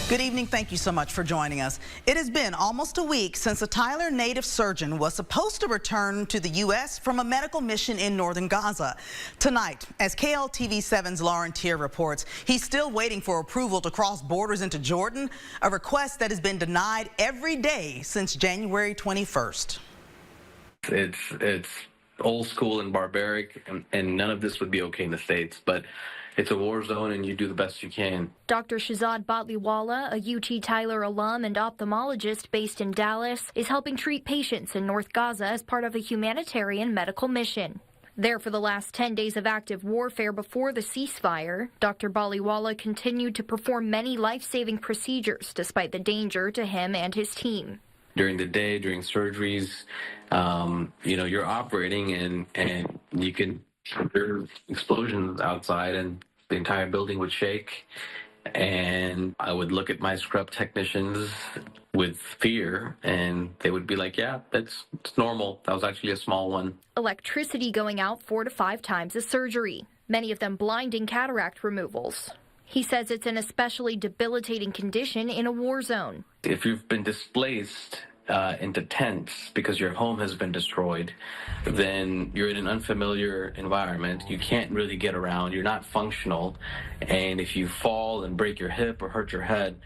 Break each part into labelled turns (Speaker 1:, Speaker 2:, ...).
Speaker 1: Good evening. Thank you so much for joining us. It has been almost a week since a Tyler native surgeon was supposed to return to the U.S. from a medical mission in northern Gaza. Tonight, as KLTV7's Lauren Tier reports, he's still waiting for approval to cross borders into Jordan, a request that has been denied every day since January 21st.
Speaker 2: It's old school and barbaric, and none of this would be okay in the States, but it's a war zone and you do the best you can.
Speaker 3: Dr. Shehzad Batliwala, a UT Tyler alum and ophthalmologist based in Dallas, is helping treat patients in North Gaza as part of a humanitarian medical mission. There for the last 10 days of active warfare before the ceasefire, Dr. Batliwala continued to perform many life-saving procedures despite the danger to him and his team.
Speaker 2: During the day, during surgeries, you're operating and you can hear explosions outside and the entire building would shake. And I would look at my scrub technicians with fear and they would be like, yeah, it's normal. That was actually a small one.
Speaker 3: Electricity going out 4 to 5 times a surgery, many of them blinding cataract removals. He says it's an especially debilitating condition in a war zone.
Speaker 2: If you've been displaced into tents because your home has been destroyed, then you're in an unfamiliar environment. You can't really get around. You're not functional. And if you fall and break your hip or hurt your head,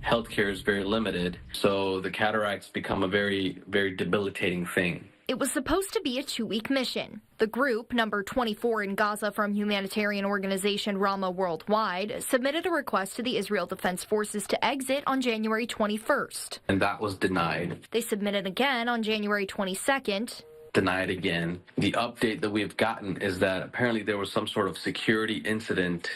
Speaker 2: healthcare is very limited. So the cataracts become a very, very debilitating thing.
Speaker 3: It was supposed to be a 2-week mission. The group, number 24 in Gaza from humanitarian organization Rama Worldwide, submitted a request to the Israel Defense Forces to exit on January 21st.
Speaker 2: And that was denied.
Speaker 3: They submitted again on January 22nd.
Speaker 2: Denied again. The update that we have gotten is that apparently there was some sort of security incident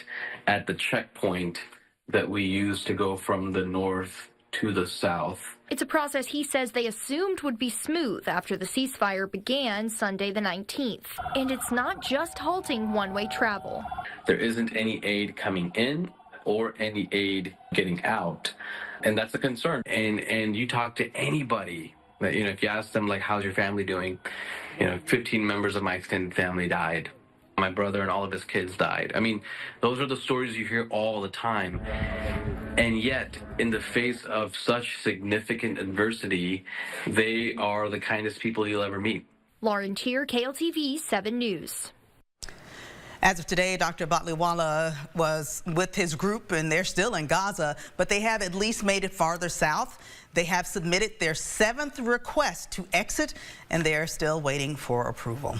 Speaker 2: at the checkpoint that we used to go from the north to the south.
Speaker 3: It's a process he says they assumed would be smooth after the ceasefire began Sunday the 19th. And it's not just halting one-way travel.
Speaker 2: There isn't any aid coming in or any aid getting out. And that's a concern. And you talk to anybody, if you ask them, like, how's your family doing? 15 members of my extended family died. My brother and all of his kids died. I mean, those are the stories you hear all the time. And yet, in the face of such significant adversity, they are the kindest people you'll ever meet.
Speaker 3: Lauren Tier, KLTV 7 News.
Speaker 1: As of today, Dr. Batliwala was with his group, and they're still in Gaza, but they have at least made it farther south. They have submitted their 7th request to exit, and they're still waiting for approval.